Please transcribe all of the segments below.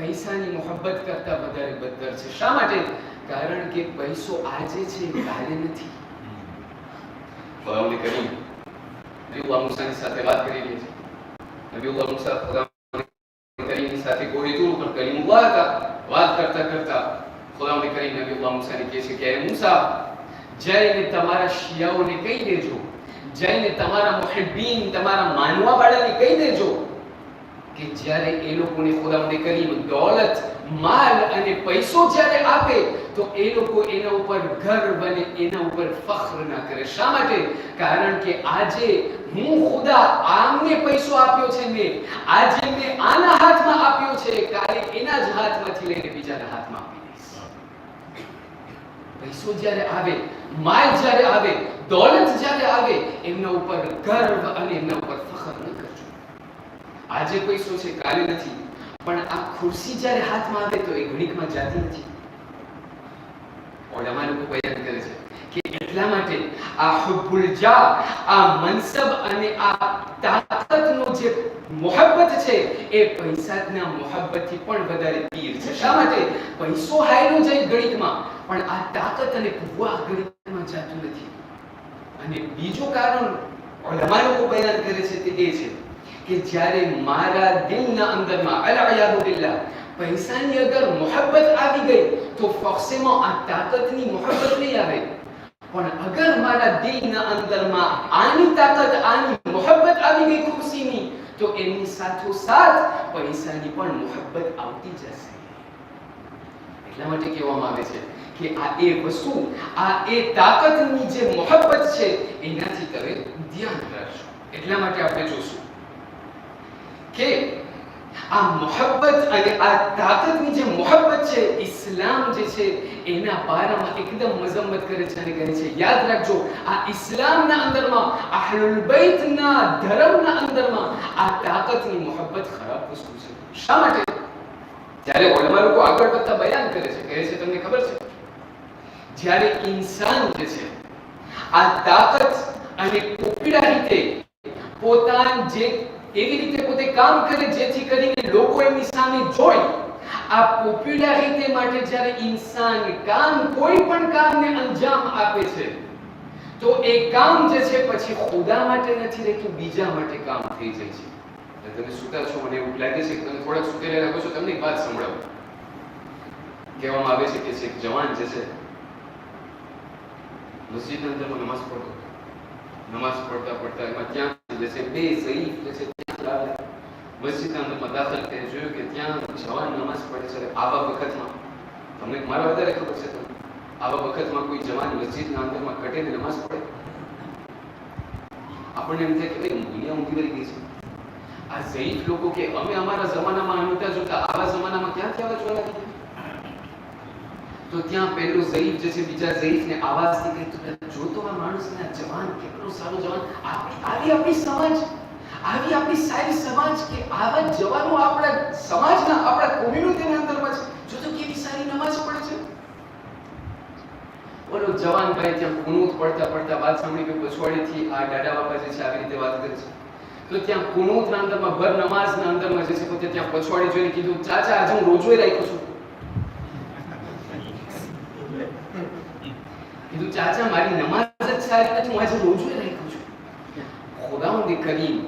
પૈસાની મોહબ્બત કરતા વધારે બદતર છે. શા માટે? કારણ કે પૈસો આજે છે, કાલે નથી. ખુદાવંદ કરીમ નબીઉલ્લાહ મૂસાની સાથે વાત કરી રહી છે. નબીઉલ્લાહ મૂસા ખુદાવંદ કરીમની સાથે કોઈ તુર પર કલીમુલ્લાહ હતા. વાત કરતા કરતા ખુદાવંદ કરીમ નબીઉલ્લાહ મૂસાને કહે છે કે હે મૂસા, જઈને તમારા શિયાઓને કહી દેજો, જઈને તમારા મુહિબ્બીન, તમારા માનવા વાળાને કહી દેજો કે જ્યારે એ લોકોને ખુદાવંદ કરીમ દોલત, માલ અને પૈસો જ્યારે આપે તો એ લોકો એના ઉપર ગર્વ અને એના ઉપર ફખ્ર ના કરે. શા માટે? કારણ કે આજે હું ખુદા આમને પૈસો આપ્યો છે, મેં આજે મેં આના હાથમાં આપ્યો છે, કાલે એના જ હાથમાંથી લઈને બીજાના હાથમાં આપી દઈશ. પૈસો જ્યારે આવે, માલ જ્યારે આવે, દોલત જ્યારે આવે, એમના ઉપર ગર્વ અને એમના ઉપર ફખ્ર ન કરજો. આજે પૈસો છે, કાલે નથી. પણ આ ખુરશી જ્યારે હાથમાં આવે તો એ ઘડીકમાં જાતી નથી. ઓલામા લોકો બયાન કરે છે કે એટલા માટે આ હુબ્બુલ જા, આ મનસબ અને આ તાકાતનો જે મોહબ્બત છે એ પૈસાના મોહબ્બતથી પણ વધારે પીર છે. શા માટે? પૈસો હાયલો જાય ઘડીકમાં, પણ આ તાકાત અને કુવા ઘડીકમાં જાતું નથી. અને બીજું કારણ ઓલામા લોકો બયાન કરે છે તે એ છે કે જ્યારે મારા દિલના અંદરમાં અલયાદુ બિલ્લાહ પૈસાની અગર મોહબ્બત આવી ગઈ તો ફોક્સેમાં આ તાકાતની મોહબ્બત નહીં આવે. પણ અગર મારા દિલના અંદરમાં આની તાકાત, આની મોહબ્બત આવી ગઈ ખુરશીની, તો એની સાથોસાથ પૈસાની પણ મોહબ્બત આવતી જશે. એટલા માટે કહેવામાં આવે છે કે આ એ વસ્તુ, આ એ તાકાતની જે મોહબ્બત છે એનાથી તમે ધ્યાન રાખશો. એટલા માટે આપણે જોશું કે આ મોહબ્બત અને આ તાકાતની જે મોહબ્બત છે, ઇસ્લામ જે છે એના બારામાં એકદમ મઝમ્મત કરે છે અને કહે છે યાદ રાખજો, આ ઇસ્લામના અંદરમાં, અહલુલ બૈતના ધર્મના અંદરમાં આ તાકાતની મોહબ્બત ખરાબ વસ્તુ છે. શા માટે? જ્યારે ઉલમા લોકો આગળ વધતા બયાન કરે છે, કહે છે તમને ખબર છે, જ્યારે ઇન્સાન જે છે આ તાકાત અને પોપ્યુલારિટી પોતાની જે એવી રીતે પોતે કામ કરે જેથી કરીને લોકો એમની સામે જોઈ, આ પોપ્યુલારિટી માટે જ્યારે ઇન્સાન કોઈ પણ કામને અંજામ આપે છે તો એ કામ જે છે પછી ખુદા માટે નથી રહેતું, બીજા માટે કામ થઈ જાય છે. તમે સુતા છો, મને એવું લાગે છે કે તમે થોડાક સુતેલા લાગો છો. તમને એક વાત સંભળાવું. કહેવામાં આવે છે કે એક જવાન જે છે મસ્જિદની અંદર નમાઝ પડતો, નમાઝ પડતા પડતા એમાં ત્યાં જે છે બે ઝઈફ જે છે મસ્જિદના અંદરમાં દાખલ થઈ, જોયું કે ત્યાં જવાન નમાઝ પડે છે. આવા વખતમાં તમને મારા વધારે ખબર છે, તમને આવા વખતમાં કોઈ જવાન મસ્જિદના અંદરમાં કટેને નમાઝ પડે, આપણને એમ થાય કે ભાઈ દુનિયા ઊંધી કરી ગઈ છે. આ ઝઈફ લોકો કે અમે અમારા જમાનામાં નહોતા જોતા, આવા જમાનામાં ક્યાંથી આવા જોવા લાગી? તો ત્યાં પહેલો ઝઈફ જે છે બીજા ઝઈફને આવાજથી કહે, જો તો આ માણસને આ જવાન કેટલો સારો જવાન, આવી આપણી સમાજ, આવી આપણી સારી સમાજ કે આવા જવાનો આપણા સમાજના, આપણા કોમ્યુનિટીના અંદરમાં છે, જો તો કેવી સારી નમાઝ પડે છે. બોલો જવાન ભાઈ ત્યાં કુનૂત પડતા પડતા વાત સાંભળી કે પછવાડીથી આ દાદા બાપા જે છે આવી રીતે વાત કરે છે, તો ત્યાં કુનૂતના અંદરમાં ભર નમાઝના અંદરમાં જે છે પોતે ત્યાં પછવાડી જોઈને કીધું, ચાચા આજે હું રોજોય રાખ્યો છું. કીધું ચાચા મારી નમાઝ જ સારી નથી, હું આજે રોજોય રાખ્યો છું. ખુદાવંદ કરીમ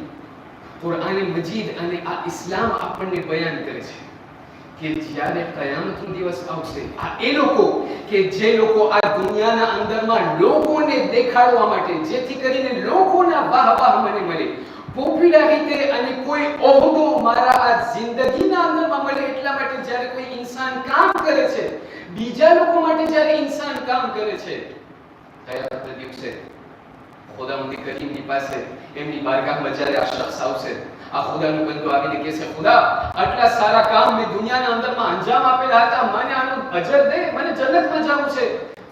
કુરાન મજીદ અને આ ઇસ્લામ આપણને બયાન કરે છે કે જ્યારે કયામતનો દિવસ આવશે, આ એ લોકો કે જે લોકો આ દુનિયાના અંદરમાં લોકોને દેખાડવા માટે, જેથી કરીને લોકોના વાહ મને મળે, પોપ્યુલારિટી અને કોઈ ઓહદો મારા આ જિંદગીના અંદરમાં મળે, એટલા માટે જ્યારે કોઈ ઇન્સાન કામ કરે છે, બીજા લોકો માટે જ્યારે ઇન્સાન કામ કરે છે, કયામતના દિવસે ખુદાવંદ કરીમની પાસે એમની બારગાહમાં જ્યારે આ શખ્સ આવશે, આ ખુદાનો બંદો આવીને કહેશે, ખુદા આટલા સારા કામ મેં દુનિયાના અંદરમાં અંજામ આપેલા હતા, મને આનો અજર દે, મને જન્નતમાં જવું છે.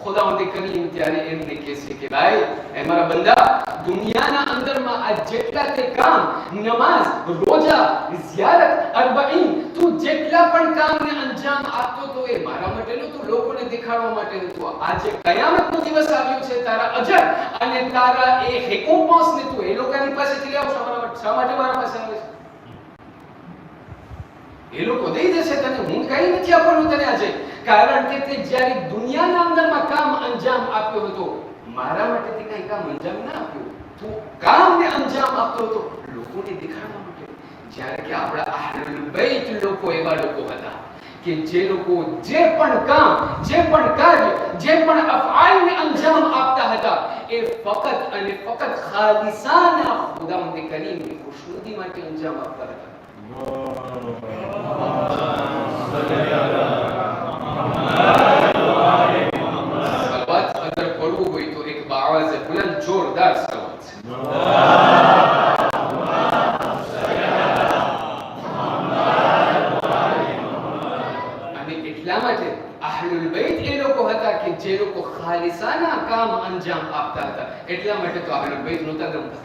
ખુદાવંદ કરીમ ત્યારે એમને કહેશે કે ભાઈ એ મારા બંદા, દુનિયાના અંદરમાં આ જેટલા તે કામ, નમાઝ, રોજા, ઝિયારત, અરબાઈન, તું જેટલા પણ કામને અંજામ આપતો તો એ મારા માટે નહોતું, લોકોને દેખાડવા માટે નહોતું. આજે કયામતનો દિવસ આવ્યો છે, તારા અજર અને તારા એ રિકોમ્પન્સને તું એ લોકોની પાસેથી લેવ છો, શા માટે મારા પાસે આવે છે? એ લોકો દઈ દેશે તને, હું કઈ નથી આપવાનું તને આજે, કારણ કે તે જ્યારે દુનિયાના અંદરમાં કામ અંજામ આપ્યો હતો, મારા માટે તે કઈ કામ અંજામ ના આપ્યું, તું કામને અંજામ આપતો હતો લોકોને દેખાડવા માટે. જ્યારે કે આપણા અહલુલ બૈત લોકો એવા લોકો હતા કે જે લોકો જે પણ કામ, જે પણ કાર્ય, જે પણ અફઆલને અંજામ આપતા હતા એ ફક્ત અને ફક્ત ખાલિસાના ખુદાવંદ કરીમની ખુશનુદી માટે અંજામ આપતા હતા. સલવાત અગર પડવું હોય તો એક બાવાઝે બુલંદ જોરદાર સલવાત છે. અને એટલા માટે અહલુલ બૈત એ લોકો હતા કે જે લોકો ખાલિસાના કામ અંજામ આપતા હતા. એટલા માટે તો અહલુલ બૈત નહોતા ગમતા.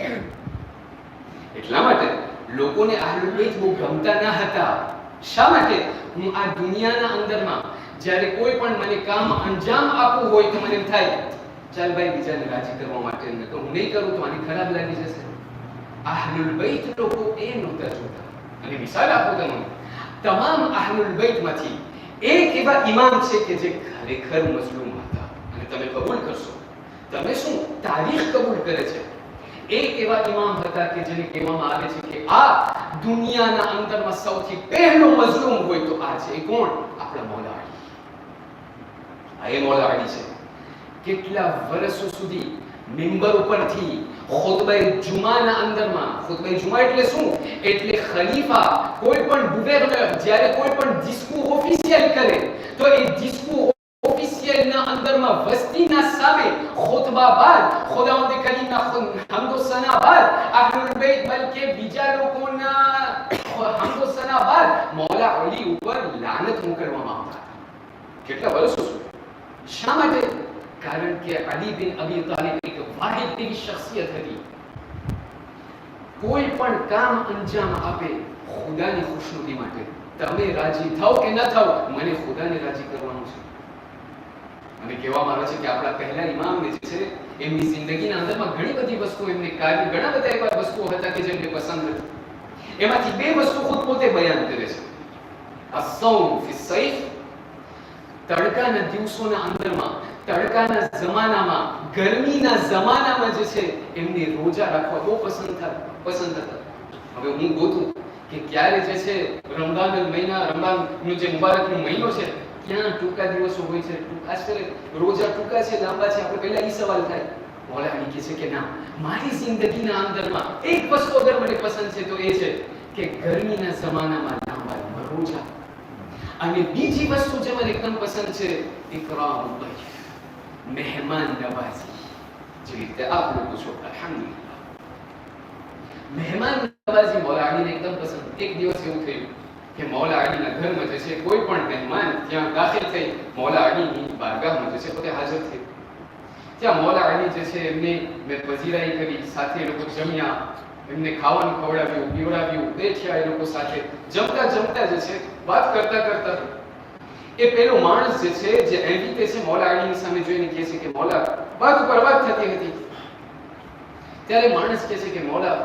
એટલા માટે લોકોને અહલુલ બૈત બહુ ગમતા ન હતા. શા માટે? હું આ દુનિયાના અંદરમાં જ્યારે કોઈ પણ મને કામ અંજામ આપવું હોય તો મને એમ થાય, ચાલ ભાઈ બીજાને રાજી કરવા માટે, હું નહીં કરું તો આને ખરાબ લાગી જશે. અહલુલ બૈત લોકો એ નહોતા જોતા. અને મિસાલ આપો તમને, તમામ અહલુલ બૈતમાંથી એક એવા ઇમામ છે કે જે ખરેખર મઝલૂમ હતા. અને તમે કબૂલ કરશો, તમે શું તારીખ કબૂલ કરે છે, એક એવા ઇમામ હતા કે જેને કહેવામાં આવે છે કે આ દુનિયાના અંદરમાં સૌથી પહેલો મઝલૂમ હોય તો આ છે. કોણ? આપણા મૌલા અલી. આ એ મૌલા અલી છે. કેટલા વર્ષો સુધી મિંબર ઉપરથી ખુતબે જુમાના અંદરમાં, ખુતબે જુમા એટલે શું? એટલે ખલીફા કોઈ પણ ગુવર્નર જ્યારે કોઈ પણ ડિસ્કુ ઓફિશિયલ કરે તો એ ડિસ્કુ ઓફિશિયલના અંદરમાં વસ્તીના સામે ખુતબા બાદ, ખુદાવંદ કરીમના હમદો સના બાદ, અહલુલ બૈત બલકે બીજા લોકોના હમદો સના બાદ મૌલા અલી ઉપર લાનત મોકલવામાં આવતા. કેટલા વર્ષો સુધી? શા માટે? કારણ કે અલી બિન અબી તાલિબ એક વાહિદ એવી શખ્સિયત હતી, કોઈ પણ કામ અંજામ આપે ખુદાની ખુશનુદી માટે. તમે રાજી થાઓ કે ન થાઓ, મને ખુદાને રાજી કરવાનું છે. અને કહેવામાં આવે છે કે આપણા પહેલા ઇમામને જે છે એમની જિંદગીના અંદરમાં ઘણી બધી વસ્તુઓ, એમને કાર્ય ઘણા બધા એવા વસ્તુઓ હતા કે જેમને પસંદ હતી. એમાંથી બે વસ્તુ ખુદ પોતે બયાન કરે છે. અસ-સૌમ ફી સૈફ, તડકાના દિવસોના અંદરમાં, તડકાના જમાનામાં, ગરમીના જમાનામાં જે છે એમને રોજા રાખવા બહુ પસંદ હતા. હવે હું ગોતું કે ક્યારે જે છે રમઝાન મહિના, રમઝાનનો જે મુબારકનો મહિનો છે ક્યાં ટૂંકા દિવસો હોય છે, આશરે રોજા ટૂંકા છે, લાંબા છે. આપણે પહેલા એ સવાલ થાય. મૌલા અલી કહે છે કે ના, મારી જિંદગીના અંદરમાં એક વસ્તુ અગર મને પસંદ છે તો એ છે કે ગરમીના જમાનામાં લાંબા રોજા, અને બીજી વસ્તુ જે મને એકદમ પસંદ છે ઇકરામ દૈફ, મહેમાન નવાઝી. જે રીતે આપ લોકો છો, અલ્હમ્દુલિલ્લાહ, મહેમાન નવાઝી મૌલા અલીને એકદમ પસંદ. એક દિવસ એવું થયું કે મૌલા અલીના ઘરમાં જે છે કોઈ પણ મહેમાન ત્યાં દાખલ થઈ મૌલા અલીની બારગાહમાં જે છે પોતે હાજર થઈ. ત્યાં મૌલા અલી જે છે એમને મેં પજીરાઈ કરી, સાથે એ લોકો જમ્યા, એમને ખાવાનું ખવડાવ્યું, પીવડાવ્યું, બેઠ્યા એ લોકો સાથે. જમતા જમતા જે છે વાત કરતા કરતા એ પેલો માણસ જે છે જે એન્વિતે છે મૌલા અલીની સામે જોઈને કહે છે કે મૌલા, વાત ઉપર વાત થતી હતી ત્યારે માણસ કહે છે કે મૌલા,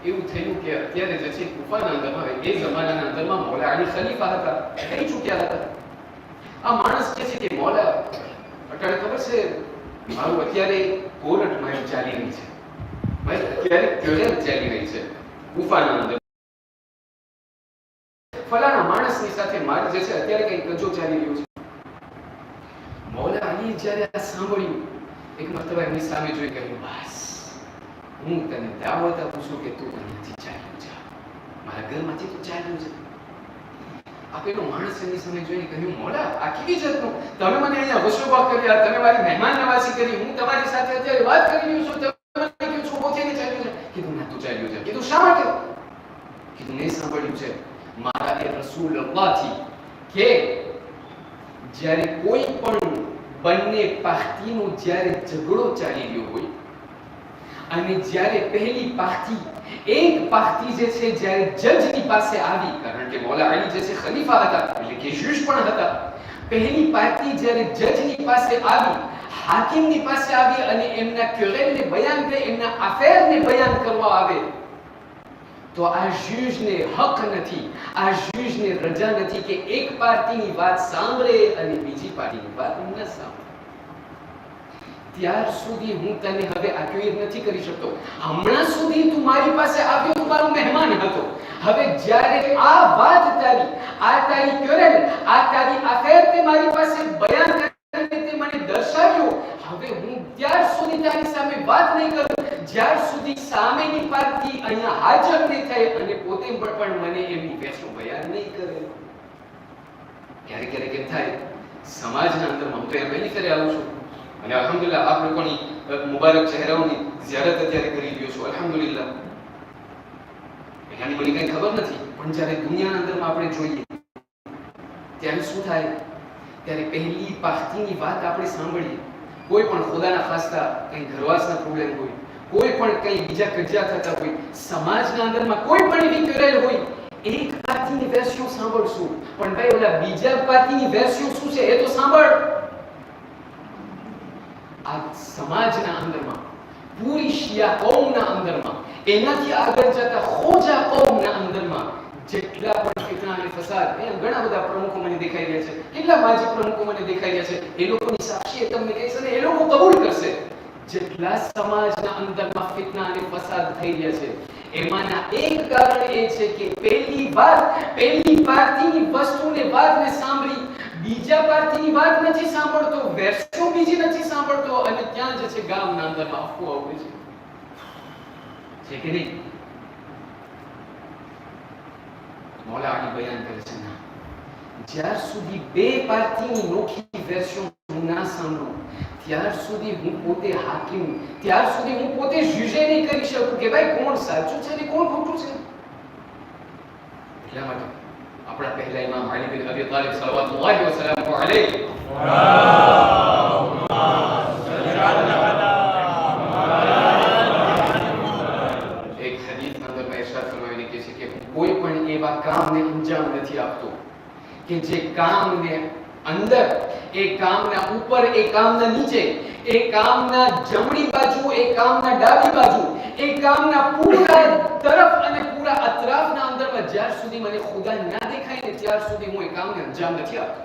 એવું થયું કે અત્યારે જે છે કુફાના અંદરમાં, એ જમાનાના અંદરમાં મૌલા અલી ખલીફા હતા, થઈ ચૂક્યા હતા. આ માણસ કહે છે કે મૌલા, અટાણે ખબર છે મારું અત્યારે કોર્ટ મારી ચાલી રહી છે, મારી અત્યારે કેરિયર ચાલી રહી છે કુફાના અંદર, ફલાણા માણસની સાથે મારી જે છે અત્યારે કંઈક કજો ચાલી રહ્યો છે. મૌલા અલી જ્યારે આ સાંભળ્યું, એક મરતબા એમની સામે જોઈ કહ્યું, બસ હું તને દાવત આપું છું કે તું અહીંયાથી ચાલ્યો જા, મારા ઘરમાંથી તું ચાલ્યો જા. આ પેલો માણસ એમની સામે જોઈને કહ્યું, મૌલા, આ કેવી જાતનું? તમે મને અહીંયા વસુબા કર્યા, તમે મારી મહેમાન નવાઝી કરી, હું તમારી સાથે અત્યારે વાત કરી રહ્યો છું, તમે કહ્યું છું પોતે ચાલ્યો જા. કીધું ના, તું ચાલ્યો જા. કીધું શા માટે? કીધું મેં સાંભળ્યું છે મારા એ રસૂલ અલ્લાહથી કે જ્યારે કોઈ પણ બંને પાર્ટીનો જ્યારે ઝઘડો ચાલી રહ્યો હોય અને જ્યારે પહેલી પાર્ટી, એક પાર્ટી જે છે જ્યારે જજની પાસે આવી, કારણ કે મૌલા અલી જે છે ખલીફા હતા એટલે કે જજ પણ હતા, પહેલી પાર્ટી જ્યારે જજની પાસે આવી, હાકિમની પાસે આવી અને એમના ક્યુરેલને બયાન કરી, એમના અફેરને બયાન કરવા આવે, તો આ જૂજને હક નથી, આ જૂજને રજા નથી કે એક પાર્ટીની વાત સાંભળે અને બીજી પાર્ટીની વાત ન સાંભળે. ત્યાર સુધી હું તને હવે આક્યુએટ નથી કરી શકતો. હમણાં સુધી તું મારી પાસે આવ્યો, તું મારો મહેમાન હતો. હવે જ્યારે આ વાત તારી, આ તારી ક્વેરલ, આ તારી અફેર તે મારી પાસે બયાન કરીને તે મને દર્શાવ્યો, હવે હું ત્યાર સુધી તારી સામે વાત નહીં કરું જ્યાર સુધી સામેની પાર્ટી અહીંયા હાજર નહીં થાય અને પોતે પણ મને એમની વેચનું બયાન નહીં કરે. ક્યારેક ક્યારેક એમ થાય સમાજના અંદરમાં હું તો એમ પહેલી ફેરે આવું છું અને અલ્હમ્દુલિલ્લાહ આપ લોકોની મુબારક ચહેરાઓની ઝિયારત અત્યારે કરી રહ્યો છું. અલ્હમ્દુલિલ્લાહ એની મને કઈ ખબર નથી, પણ જ્યારે દુનિયાના અંદરમાં આપણે જોઈએ ત્યારે શું થાય, ત્યારે પહેલી પાર્ટીની વાત આપણે સાંભળીએ. કોઈ પણ ખુદાના ખાસ્તા કઈ ઘરવાસના પ્રોબ્લેમ હોય, કોઈ પણ કઈ બીજા કજિયા થતા હોય, સમાજના અંદરમાં કોઈ પણ એવી કરેલ હોય, એક પાર્ટીની વેર્સ્યું સાંભળશું, પણ ભાઈ ઓલા બીજા પાર્ટીની વેર્સ્યું શું છે એ તો સાંભળ. આ સમાજના અંદરમાં, પૂરી શિયા કૌમના અંદરમાં, એનાથી આગળ જતા ખોજા કૌમના અંદરમાં જેટલા પણ ફિતના અને ફસાદ, અહીંયા ઘણા બધા પ્રમુખો મને દેખાઈ રહ્યા છે, કેટલા માજી પ્રમુખો મને દેખાઈ રહ્યા છે, એ લોકોની સાક્ષી તમને કહીશ અને એ લોકો કબૂલ કરશે. જેટલા સમાજના અંદરમાં ફિતના અને ફસાદ થઈ રહ્યા છે, એમાંના એક કારણ એ છે કે પહેલી પાર્ટીની વસ્તુને વાતને સાંભળી બીજા પાર્ટીની વાત નથી સાંભળતો, વેર્સ્યો બીજી નથી સાંભળતો અને ત્યાં જે છે ગામના અંદરમાં અફવાઓ હોય છે કે નહીં? મૌલા અલી બયાન કરે છે ના, જ્યાર સુધી બે પાર્ટીની નોખી વેર્સ્યો હું ના સાંભળું ત્યાર સુધી હું પોતે હાકીમ, ત્યાર સુધી હું પોતે જુજે નહીં કરી શકું કે ભાઈ કોણ સાચું છે અને કોણ ખોટું છે. એટલા માટે આપણા પહેલા ઇમામ અલી બિન અબી તાલિબ સલ્લલ્લાહુ વસલ્લમ અલૈહિ એક હદીસના અંદરમાં ઇરશાદ ફરમાવીને કહે છે કે કોઈ પણ એવા કામને અંજામ નથી આપતો કે જે કામને અંદર, એ કામના ઉપર, એ કામના નીચે, એ કામના જમણી બાજુ, એ કામના ડાબી બાજુ, એ કામના પૂરા તરફ અને પૂરા અતરાફના અંદરમાં જ્યાર સુધી મને ખુદા ના દેખાય ને ત્યાર સુધી હું એ કામને અંજામ નથી આપતો.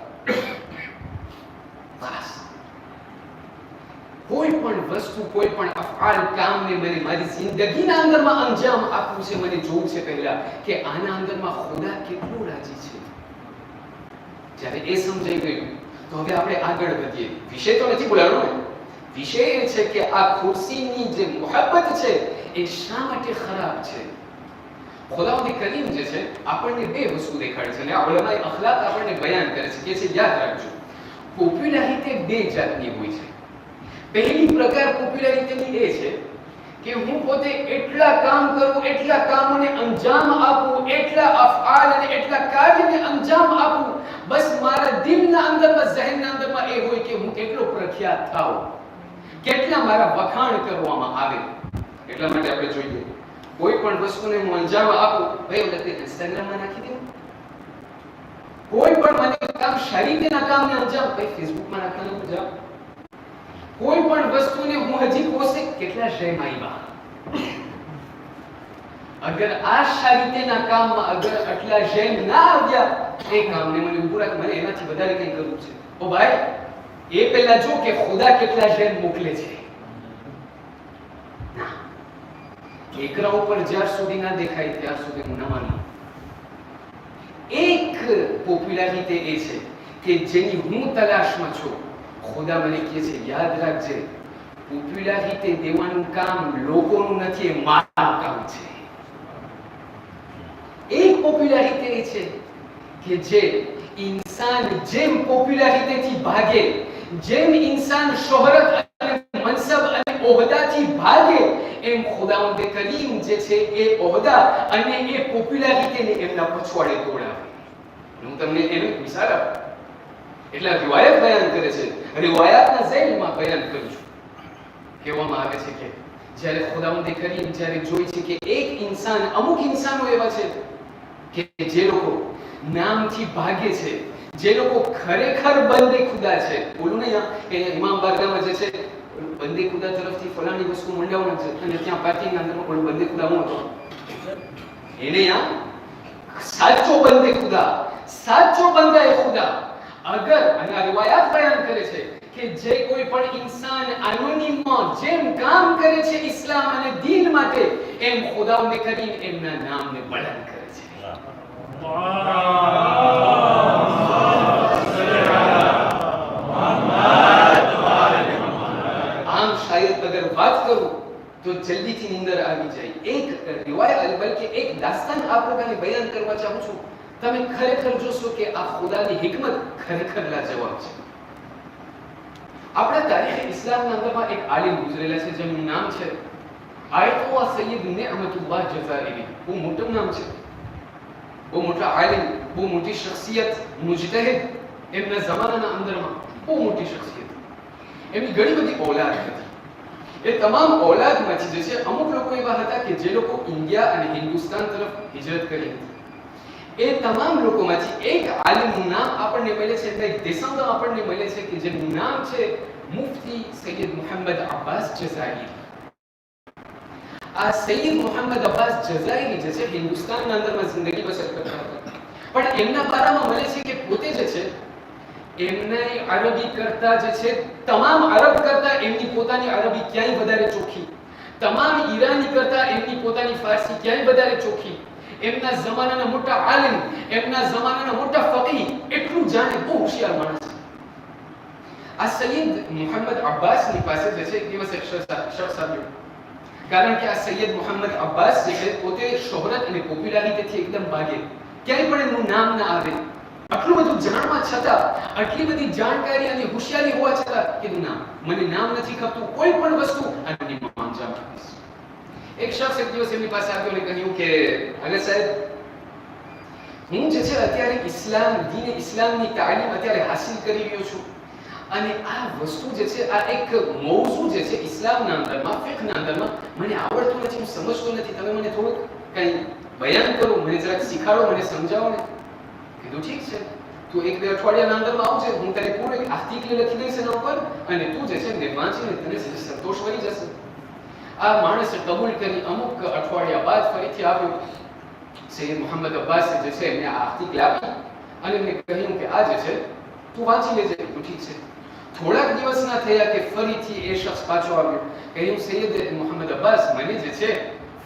બસ કોઈ પણ વસ્તુ, કોઈ પણ અફઆલ, કામને મને મારી જિંદગીના અંદરમાં અંજામ આપવું છે, મને જોવું છે પહેલા કે આના અંદરમાં ખુદા કેટલું રાજી છે. જ્યારે એ સમજાઈ ગયું તો હવે આપણે આગળ વધીએ. વિષય તો નથી બોલાવવાનો ને, વિષય એ છે કે આ ખુરશીની જે મોહબ્બત છે એ શા માટે ખરાબ છે. ખુદાવંદ કરીમ જે છે આપણને બે વસ્તુ દેખાડે છે અને આ ઉલમાએ અખલાક આપણને બયાન કરે છે કે છે યાદ રાખજો, પોપ્યુલારિટી બે જાતની હોય છે. પહેલી પ્રકાર પોપ્યુલારિટીની એ છે કે હું પોતે એટલા કામ કરું, એટલા કામોને અંજામ આપું, એટલા અફઆલ અને એટલા કાર્યને અંજામ આપું, બસ મારા દિલના અંદરમાં, ઝહેનના અંદરમાં એ હોય કે હું કેટલો પ્રખ્યાત થાઉં, કેટલા મારા વખાણ કરવામાં આવે. એટલા માટે આપણે જોઈએ કોઈ પણ વસ્તુને હું અંજામ આપું, ભાઈ ઓલા તે ઇન્સ્ટાગ્રામમાં નાખી દઉં, કોઈ પણ મને કામ શરીરના કામને અંજામ ભાઈ ફેસબુકમાં નાખવાનું અંજામ, કોઈ પણ વસ્તુને હું હજી પોસ્ટ કેટલા શેમ આવ્યા, અગર આ શરીરના કામમાં અગર આટલા શેમ ના આવ્યા એ કામને મને ઉભું રાખ, મને એનાથી વધારે કંઈ કરવું છે. ઓ ભાઈ એ પહેલા જો કે ખુદા કેટલા શેમ મોકલે છે. એકરા ઉપર જ્યાર સુધી ના દેખાય ત્યાર સુધી હું ન માનું. એક પોપ્યુલારિટી એ છે કે જેની હું તલાશમાં છું. ખુદા મને કહે છે યાદ રાખજે, પોપ્યુલારિટી દેવાનું કામ લોકોનું નથી, એ મારું કામ છે. એક પોપ્યુલારિટી એ છે કે જે ઇન્સાન જેમ પોપ્યુલારિટીથી ભાગે, જેમ ઇન્સાન શોહરત અને મનસબ અને ઓહદાથી ભાગે, એમ ખુદાવંદ કરીમ જે છે એ ઓહદા અને એ પોપ્યુલારિટીને એમના પછવાડે દોડાવે. હું તમને એનું મિસાલ આપું. એટલે રિવાયત બયાન કરે છે, રિવાયતના ઝૈલમાં બયાન કરું છું. કહેવામાં આવે છે કે જ્યારે ખુદાવંદ કરીમ જ્યારે જોઈ છે કે એક ઇન્સાન, અમુક ઇન્સાનો એવા છે કે જે લોકો નામથી ભાગે છે, જે લોકો ખરેખર બંદે ખુદા છે. બોલું નહીં કે ઇમામ બારગામાં જે છે બંદે ખુદા તરફથી ફલાણી વસ્તુ મંડાવવાનું છે અને ત્યાં પાર્કિંગના અંદર ઓલું બંદે ખુદા હું હતો એને આ સાચો બંદે ખુદા, સાચો બંદા ખુદા અગર, અને આ રિવાયત બયાન કરે છે કે જે કોઈ પણ ઇન્સાન એનોનિમમાં જેમ કામ કરે છે ઇસ્લામ અને દીન માટે, એમ ખુદાવંદ કરીમ એમના નામને બુલંદ કરે છે. આમ શાયદ અગર વાત કરું તો જલ્દીથી નીંદર આવી જાય. એક રિવાયત બલકે એક દાસ્તાન આ પ્રકારની બયાન કરવા ચાહું છું. તમે ખરેખર જોશો કે આ ખુદાની હિકમત ખરેખર લાજવાબ છે. આપણા તારીખ ઇસ્લામના અંદરમાં એક આલિમ ગુજરેલા છે જેમનું નામ છે આયતુલ્લાહ સૈયદ નિઅમતુલ્લાહ જઝાઇરી. બહુ મોટું નામ છે, બહુ મોટા આલિમ, બહુ મોટી શખ્સિયત, મુજતહિદ. એમના જમાનાના અંદરમાં બહુ મોટી શખ્સિયત. એમની ઘણી બધી ઔલાદ હતી. એ તમામ ઔલાદમાંથી જે છે અમુક લોકો એવા હતા કે જે લોકો ઇન્ડિયા અને હિન્દુસ્તાન તરફ હિજરત કરી હતી. એ તમામ લોકોમાંથી એક આલિમનું નામ આપણને મળે છે, એક દેશાંગ આપણને મળે છે કે જેનું નામ છે મુફતી સૈયદ મુહમ્મદ અબ્બાસ જઝાઇરી. આ સૈયદ મુહમ્મદ અબ્બાસ જઝાઇરી જે છે હિન્દુસ્તાનના અંદરમાં જિંદગી બસર કરતા હતા. પણ એમના બારામાં મળે છે કે પોતે જે છે એમને અરબી કરતા જે છે તમામ અરબ કરતા એમની પોતાની અરબી ક્યાંય વધારે ચોખ્ખી, તમામ ઈરાની કરતા એમની પોતાની ફારસી ક્યાંય વધારે ચોખ્ખી. એમના જમાનાના મોટા આલિમ, એમના જમાનાના મોટા ફકીહ, એટલું જાણે, બહુ હોશિયાર માણસ. આ સૈયદ મુહમ્મદ અબ્બાસની પાસે જે છે એક દિવસ એક શખ્સ આવ્યો. કારણ કે આ સૈયદ મુહમ્મદ અબ્બાસ જે છે પોતે શોહરત અને પોપ્યુલારિટીથી એકદમ ભાગે, ક્યાંય પણ એમનું નામ ના આવે. આટલું બધું જાણવા છતાં, આટલી બધી જાણકારી અને હોશિયારી હોવા છતાં કીધું ના, મને નામ નથી ખપતું, કોઈ પણ વસ્તુ અને અંજામ આપીશ. એક શખ્સ એક દિવસ એમની પાસે આવ્યો અને કહ્યું કે અરે સાહેબ, હું જે છે અત્યારે ઇસ્લામ, દીન ઇસ્લામની તાલીમ અત્યારે હાસિલ કરી રહ્યો છું અને આ વસ્તુ જે છે, આ એક મૌઝુ જે છે ઇસ્લામના અંદરમાં, ફિકહના અંદરમાં મને આવડતું નથી, હું સમજતો નથી. તમે મને થોડુંક કંઈ બયાન કરો, મને જરાક શીખાડો, મને સમજાવો ને. કીધું ઠીક છે, તું એક બે અઠવાડિયાના અંદરમાં આવજે, હું તારી પૂરી આર્ટિકલ લખી દઈશ એના ઉપર અને તું જે છે ને વાંચીને તને સંતોષ વળી જશે. આ માણસે કબૂલ કરી. અમુક અઠવાડિયા બાદ ફરીથી આવ્યો. સૈયદ મુહમ્મદ અબ્બાસ જે છે એમને આ આર્ટિકલ આપી અને એમને કહ્યું કે આ જે છે તું વાંચી લેજે. કીધું ઠીક છે. થોડાક દિવસ ના થયા કે ફરીથી એ શખ્સ પાછો આવ્યો. કહ્યું સૈયદ મુહમ્મદ અબ્બાસ, મને જે છે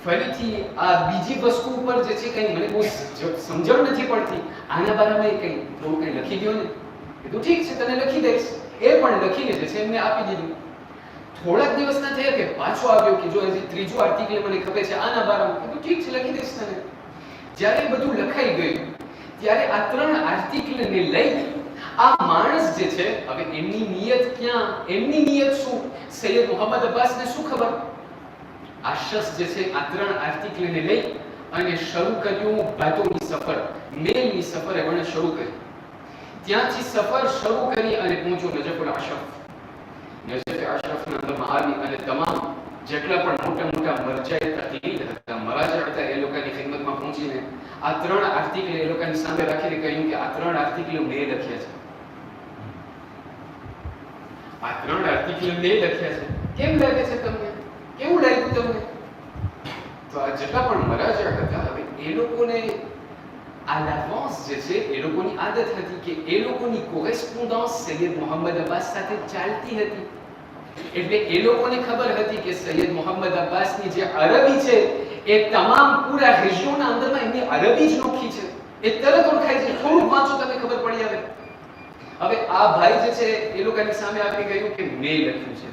ફરીથી આ બીજી વસ્તુ ઉપર જે છે કંઈ મને બહુ સમજણ નથી પડતી, આના બારામાં કંઈ થોડું કંઈ લખી દો ને. કીધું ઠીક છે, તને લખી દઈશ. એ પણ લખીને જે છે એમને આપી દીધું. થોડાક દિવસ ના થયા કે પાછો આવ્યો કે જો હજી ત્રીજું આર્ટિકલ મને ખબર છે આના બારામાં. કીધું ઠીક છે, લખી દઈશ તને. જ્યારે બધું લખાઈ ગયું ત્યારે આ ત્રણ આર્ટિકલને લઈ આ માણસ જે છે, હવે એમની નિયત ક્યાં, એમની નિયત શું, સૈયદ મુહમ્મદ અબ્બાસને શું ખબર. આ શખ્સ જે છે આ ત્રણ આર્ટિકલને લઈ અને શરૂ કર્યું બાતોની સફર, મેલની સફર એમણે શરૂ કરી. ત્યાંથી સફર શરૂ કરી અને પહોંચ્યો નજફુલ અશરફ. નજફ અશરફના અંદરમાં આવી અને તમામ જેટલા પણ મોટા મોટા મરજાએ તકલીફ હતા, મરાજા હતા, એ લોકોની ખિદમતમાં પહોંચીને આ ત્રણ આર્ટિકલ એ લોકોની સામે રાખીને કહ્યું કે આ ત્રણ આર્ટિકલ મેં લખ્યા છે. આ ત્રણ આર્ટિકલ મેં લખ્યા છે. કેમ લાગે છે તમને? કેવું લાગ્યું તમને? તો આ જેટલા પણ મરાજા હતા, હવે એ લોકોને આ લાવાંસ જે છે એ લોકોની આદત હતી કે એ લોકોની કોરેસ્પોન્ડન્સ સૈયદ મુહમ્મદ અબ્બાસ સાથે ચાલતી હતી. એટલે એ લોકોને ખબર હતી કે સૈયદ મુહમ્મદ અબ્બાસની જે અરબી છે એ તમામ પૂરા હિજ્રોના અંદરમાં એમની અરબી જ નોખી છે. એ તરત ઓળખાય છે. થોડુંક વાંચો તમે ખબર પડી આવે. હવે આ ભાઈ જે છે એ લોકોની સામે આપી ગયું કે મેં લખ્યું છે,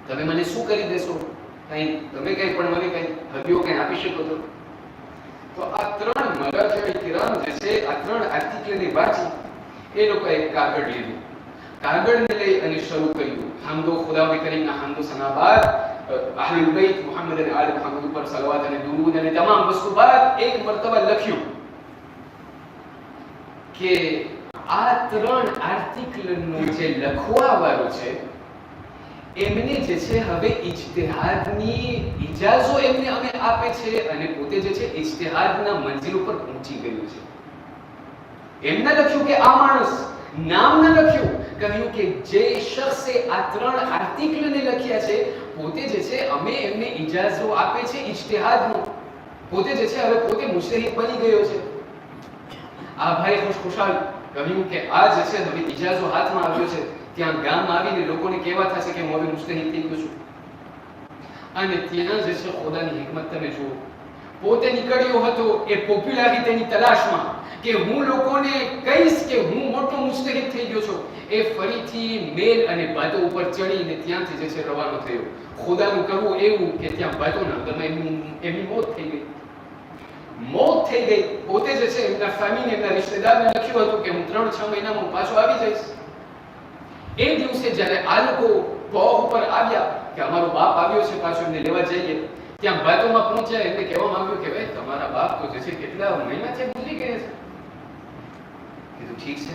તમે મને શું કરી દેશો? કંઈ તમે કંઈ પણ મને કંઈ હદીઓ કંઈ આપી શકો તો? તો આ ત્રણ મરાજા કિરામ જે છે આ ત્રણ આર્ટિકલને વાંચી એ લોકોએ કાગળ લીધું. કાગળને લઈ અને શરૂ કર્યું હમદો ખુદા કરીમના હમદો સના બાદ અહલુલ બૈત મુહમ્મદ અને આલ મુહમ્મદ ઉપર સલવાત અને દુરૂદ અને તમામ વસ્તુ બાદ એક મર્તબા લખ્યું કે આ ત્રણ આર્ટિકલનું જે લખવાવાળો છે એમને જે છે હવે ઇજ્તિહાદની ઇજાઝો એમને અમે આપે છે અને પોતે જે છે ઇજ્તિહાદના મંજિલ ઉપર પહોંચી ગયું છે. એમને લખ્યું કે આ માણસ, નામ ન લખ્યું, કહ્યું કે જે શખ્સે આ ત્રણ આર્ટિકલને લખ્યા છે પોતે જે છે અમે એમને ઇજાઝો આપે છે ઇજ્તિહાદનો. પોતે જે છે હવે પોતે મુજતહિદ બની ગયો છે. આ ભાઈ ખુશખુશાલ કહ્યું કે આ જે છે હવે ઇજાઝો હાથમાં આવ્યો છે, ત્યાં ગામ આવીને લોકોને કેવા થશે કે હું હવે મુજતહિદ થઈ ગયો છું. અને ત્યાં જે છે ખુદાની હિકમત તમે જુઓ, પોતે નીકળ્યો હતો એ પોપ્યુલારિટીની તલાશમાં કે હું લોકોને કહીશ કે હું મોટો મુજતહિદ થઈ ગયો છું. એ ફરીથી મેલ અને બાતો ઉપર ચડીને ત્યાંથી જે છે રવાનો થયો. ખુદાનું કરવું એવું કે ત્યાં બાતોના અંદરમાં એમની મોત થઈ ગઈ. પોતે જે છે એમના ફેમિલી એમના રિશ્તેદારને લખ્યું હતું કે હું 3-6 મહિનામાં પાછો આવી જઈશ. એ દિવસે જ્યારે આ લોકો પહોંચ ઉપર આવ્યા કે અમારો બાપ આવ્યો છે, પાછો એમને લેવા જઈએ, ત્યાં બાતોમાં પહોંચ્યા, એમને કહેવામાં આવ્યું કે ભાઈ તમારા બાપ તો જે છે કેટલા મહિનાથી ગુજરી ગયા છે. કીધું ઠીક છે,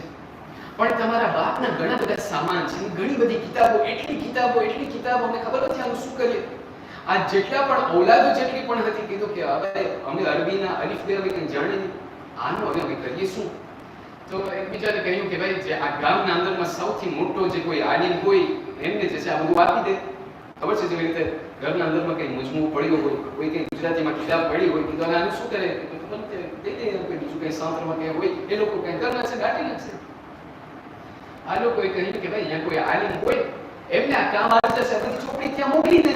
પણ તમારા બાપના ઘણા બધા સામાન છે, ઘણી બધી કિતાબો, એટલી કિતાબો, અમને ખબર નથી આનું શું કરીએ. આ જેટલા પણ ઔલાદો જેટલી પણ હતી, કીધું કે હવે અમે અરબીના અલીફ બે હવે કંઈ જાણીએ નહીં, આનું હવે અમે કરીએ શું? તો એકબીજાને કહ્યું કે ભાઈ જે આ ગામના અંદરમાં સૌથી મોટો જે કોઈ આલિમ હોય એમને જે છે આ બધું આપી દે. ખબર છે જેવી રીતે ઘરના અંદરમાં કંઈ મજમૂ પડ્યો હોય, કોઈ કંઈ ગુજરાતીમાં કિતાબ પડી હોય, કીધું આનું શું કરે, દઈ દે. બીજું કંઈ શાસ્ત્રમાં કંઈ હોય એ લોકો કંઈ કરી નાખશે, દાટી નાખશે. આ લોકોએ કહ્યું કે ભાઈ અહીંયા કોઈ આલિમ હોય એમને આ કામ આવી જશે, બધી ચોપડી ત્યાં મોકલી દે.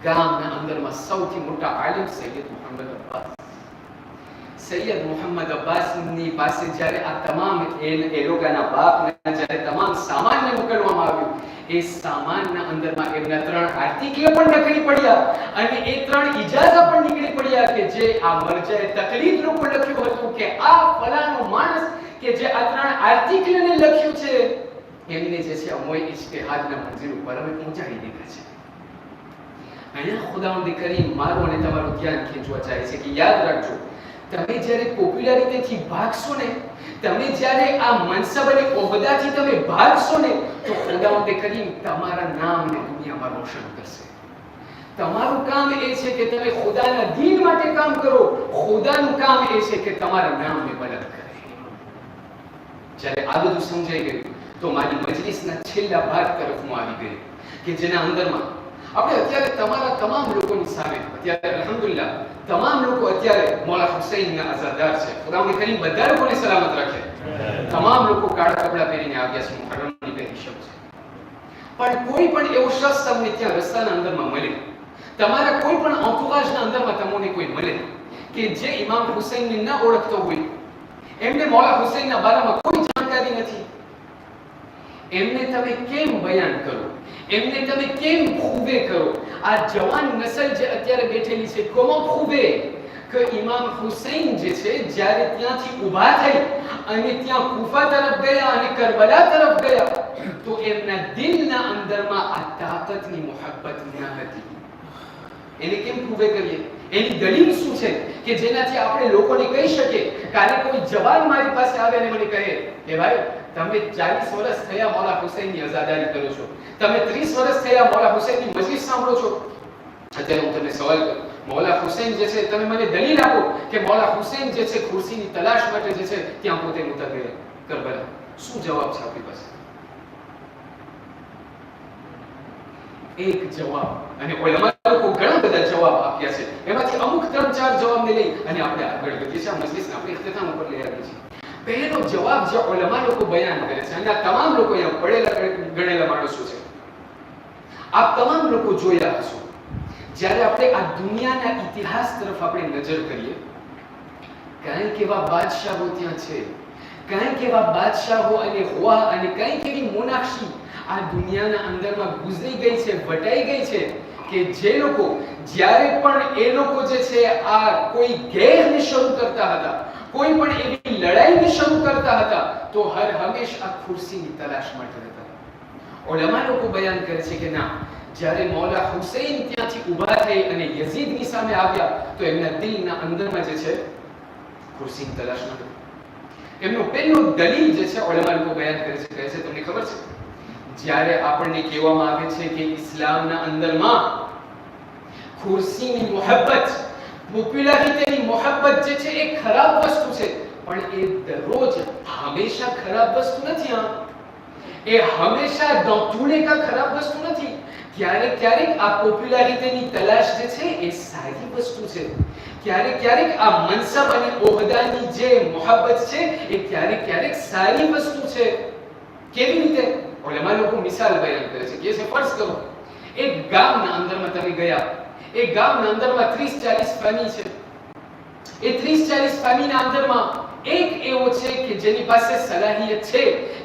ગામના અંદરમાં સૌથી મોટા આલિમ સૈયદ મુહમ્મદ અબ્બાસની પાસે જ્યારે આ તમામ એ લોકોના બાપને જ્યારે તમામ સામાનને મોકલવામાં આવ્યું, એ સામાનના અંદરમાં એમના 3 આર્ટિકલ પણ નીકળી પડ્યા અને એ 3 ઇજાઝા પણ નીકળી પડ્યા કે જે આ મરજાએ તકલીફ લોકો લખ્યું હતું કે આ ફલાનો માણસ કે જે આ 3 આર્ટિકલને લખ્યું છે એમને જે છે અમોય ઇજ્તિહાદના મંજિલ ઉપર હવે પહોંચાડી દીધા છે. અહીંયા ખુદાવંદ કરીમ મારું અને તમારું ધ્યાન ખેંચવા ચાહે છે કે યાદ રાખજો, તમે જ્યારે પોપ્યુલારિટીથી ભાગશો ને, તમે જ્યારે આ મનસબ અને ઓહદાથી તમે ભાગશો ને, તો ખુદાવંદ કરીમ તમારા નામને દુનિયામાં રોશન કરશે. તમારું કામ એ છે કે તમે ખુદાના દીન માટે કામ કરો, ખુદાનું કામ એ છે કે તમારા નામને બલંદ કરે. જ્યારે આ બધું સમજાઈ ગયું તો મારી મજલિસના છેલ્લા ભાગ તરફ હું આવી ગયો કે જેના અંદરમાં આપણે અત્યારે તમારા તમામ લોકોની સામે અત્યારે અલ્હમ્દુલિલ્લાહ તમામ લોકો અત્યારે મૌલા હુસૈનના અઝાદાર છે. ખુદાવંદ કરીમ બધા લોકોને સલામત રાખે. તમામ લોકો કાળા કપડા પહેરીને આવ્યા છે, મુહર્રમની પહેલી શબ છે. પણ કોઈ પણ એવો શખ્સ તમને ત્યાં રસ્તાના અંદરમાં મળે, તમારા કોઈ પણ અંતુવાજના અંદરમાં તમને કોઈ મળે કે જે ઇમામ હુસૈનને ન ઓળખતો હોય, એમને મૌલા હુસૈનના બારામાં કોઈ જાણકારી નથી, એમને તમે કેમ બયાન કરો, એમને તમે કેમ ખૂબે કરો? આ જવાન નસલ જે અત્યારે બેઠેલી છે, કોમો ખૂબે કે ઇમામ હુસૈન જે છે જ્યારે ત્યાંથી ઊભા થઈ અને ત્યાં કૂફા તરફ ગયા અને કરબલા તરફ ગયા તો એમના દિલના અંદરમાં આ તાકાતની મોહબ્બત ન હતી. એને કેમ ખૂબે કરીએ? એની દલીલ શું છે કે જેનાથી આપણે લોકોને કહી શકીએ? કાલે કોઈ જવાન મારી પાસે આવે અને મને કહે કે ભાઈ તમે 40 વર્ષ થયા મૌલા હુસૈનની અઝાદારી કરો છો, તમે 30 વર્ષ થયા મૌલા હુસૈનની મજલિસ સાંભળો છો. અત્યારે હું તમને સવાલ કરું, મૌલા હુસૈન જે છે તમે મને દલીલ આપો કે મૌલા હુસૈન જે છે ખુરશીની તલાશ માટે જે છે ત્યાં પોતે ઉતર ગયા કરબલા. શું જવાબ છે આપણી પાસે? એક જવાબ. અને ઉલમા લોકો ઘણા બધા જવાબ આપ્યા છે, એમાંથી અમુક 3-4 જવાબને લઈ અને આપણે આગળ વધીએ છીએ. આ મજલિસને આપણે ઇખ્તિતામ ઉપર લઈ આવીએ છીએ. પહેલો જવાબ જે ઉલમા લોકો બયાન કરે છે, અને આ તમામ લોકો અહીંયા પડેલા ગણેલા માણસો છે, આપ તમામ લોકો જોયા હશો, જ્યારે આપણે આ દુનિયાના ઇતિહાસ તરફ આપણે નજર કરીએ, કંઈક એવા બાદશાહો ત્યાં છે, કંઈક એવા બાદશાહો અને હોવા અને કંઈક એવી મોનાક્ષી આ દુનિયાના અંદરમાં ગુજરી ગઈ છે, વટાઈ ગઈ છે કે જે લોકો જ્યારે પણ એ લોકો જે છે આ કોઈ ગેરને શરૂ કરતા હતા, કોઈ પણ એવી લડાઈને શરૂ કરતા હતા તો હર હંમેશા આ ખુરશીની તલાશ માટે હતા. ઉલમા લોકો બયાન કરે છે કે ના, જ્યારે મૌલા હુસૈન ત્યાંથી ઊભા થઈ અને યઝીદની સામે આવ્યા તો એમના દિલના અંદરમાં જે છે ખુરશીની તલાશ નથી. એમનો પહેલું દલીલ જે છે ઉલમા લોકો બયાન કરે છે, કહે છે તમને ખબર છે જ્યારે આપણને કહેવામાં આવે છે કે ઇસ્લામના અંદરમાં ખુરશીની મોહબ્બત, પોપ્યુલારિટીની મોહબ્બત જે છે એ ખરાબ વસ્તુ છે, પણ એ દરરોજ હંમેશા ખરાબ વસ્તુ નથી. એ હંમેશા દોતુને કા ખરાબ વસ્તુ નથી. ક્યારેક ક્યારેક આ પોપ્યુલારિટીની તલાશ જે છે એ સારી વસ્તુ છે. ક્યારેક ક્યારેક આ મનસબ અને ઓહદાની જે મોહબ્બત છે એ ક્યારેક ક્યારેક સારી વસ્તુ છે. કેવી રીતે? ઉલમા લોકો મિસાલ બયાન કરે છે કે ફર્ઝ કરો એક ગામના અંદરમાં તમે ગયા, એ ગામના અંદરમાં 30-40 ફેમિલી છે. એ 30-40 ફેમિલીના અંદરમાં એક એવો છે કે જેની પાસે સલાહિયત છે,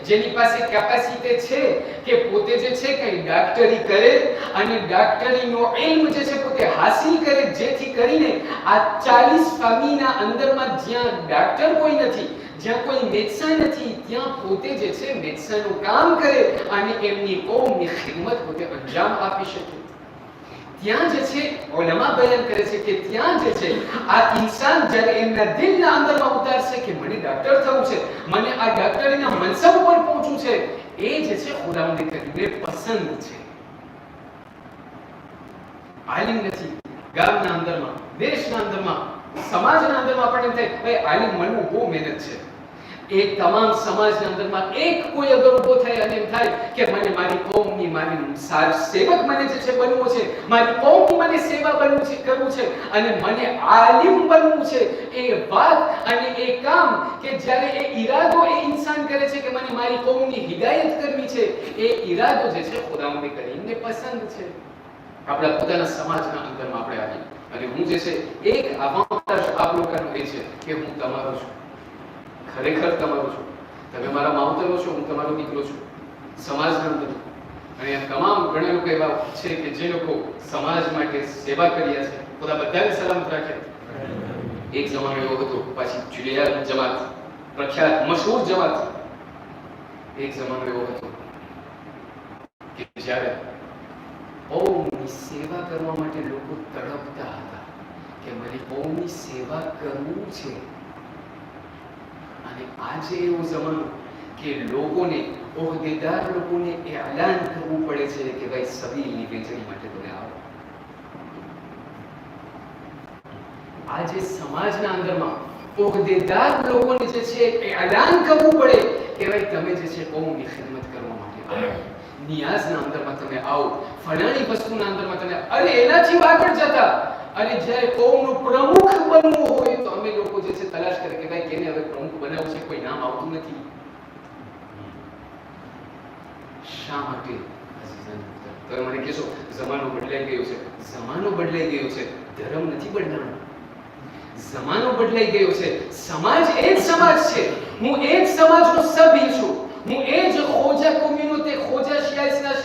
જેની પાસે કેપેસિટી છે કે પોતે જે છે કઈ ડોક્ટરી કરે અને ડોક્ટરીનો ઇલ્મ જે છે પોતે હાસિલ કરે, જેથી કરીને આ 40 ફેમિલીના અંદરમાં જ્યાં ડોક્ટર કોઈ નથી, જ્યાં કોઈ મેડિસન નથી, ત્યાં પોતે જે છે મેડિસનનું કામ કરે અને એમની કોમની ખિદમત પોતે અંજામ આપી શકે. ત્યાં જે છે ઉલમા બયાન કરે છે કે ત્યાં જે છે આ ઇન્સાન જ્યારે એમના દિલના અંદરમાં ઉતારશે કે મને ડોક્ટર થવું છે, મને આ ડોક્ટરીના મનસબ પર પહોંચવું છે, એ જે છે ખુદાવંદ કરીને પસંદ છે. આલિમ નથી ગામના અંદરમાં, દેશના અંદરમાં, સમાજના અંદરમાં પણ એમ થાય ભાઈ આલિમ બનવું બહુ મહેનત છે. એ તમામ સમાજના અંદરમાં એક કોઈ અગર ઊભો થાય અને એમ થાય કે મને મારી કોમની મારી સેવક મને જે છે બનવું છે, મારી કોમની મને સેવા બનવું છે, કરવું છે અને મને આલિમ બનવું છે, એ વાત અને એ કામ કે જ્યારે એ ઈરાદો એ ઇન્સાન કરે છે કે મને મારી કોમની હિદાયત કરવી છે, એ ઈરાદો જે છે ખુદાવંદ કરીમને પસંદ છે. આપણા પોતાના સમાજના અંદરમાં આપણે આવીએ અને હું જે છે એક આવાજ આપ લોકોનો એ છે કે હું તમારો છું, ખરેખર તમારો છું, તમે મારા માવતરો છો, હું તમારો દીકરો છું સમાજના અંદર. અને આ તમામ ઘણા લોકો એવા છે કે જે લોકો સમાજ માટે સેવા કર્યા છે, ખુદા બધાને સલામત રાખે. એક જમાનો એવો હતો, પાછી જુલિયા જમાત, પ્રખ્યાત મશહૂર જમાત, એક જમાનો એવો હતો કે જ્યારે કોમની સેવા કરવા માટે લોકો તડપતા હતા કે મારી કોમની સેવા કરવું છે. અને આજે એવો જમાનો કે લોકોને, ઓહદેદાર લોકોને એલાન કરવું પડે છે કે ભાઈ સબીલની વહેંચણી માટે તમે આવો. આજે સમાજના અંદરમાં ઓહદેદાર લોકોને જે છે એલાન કરવું પડે કે ભાઈ તમે જે છે કોમની ખિદમત કરવા માટે આવો, નિયાઝના અંદરમાં તમે આવો, ફલાણી વસ્તુના અંદરમાં તમે, અરે એનાથી આગળ જતા અને જ્યારે કોમનું પ્રમુખ બનવું હોય તો અમે લોકો જે છે તલાશ કરે કે ભાઈ કેને હવે પ્રમુખ બનાવવું છે, કોઈ નામ આવતું નથી. શા માટે? તમે મને કહેશો જમાનો બદલાઈ ગયો છે. જમાનો બદલાઈ ગયો છે, ધર્મ નથી બદલાવાનો. જમાનો બદલાઈ ગયો છે, સમાજ એ જ સમાજ છે, હું એ જ સમાજનો સભ્ય છું, હું એ જ ખોજા કોમ્યુનિટી, ખોજા શિયાસના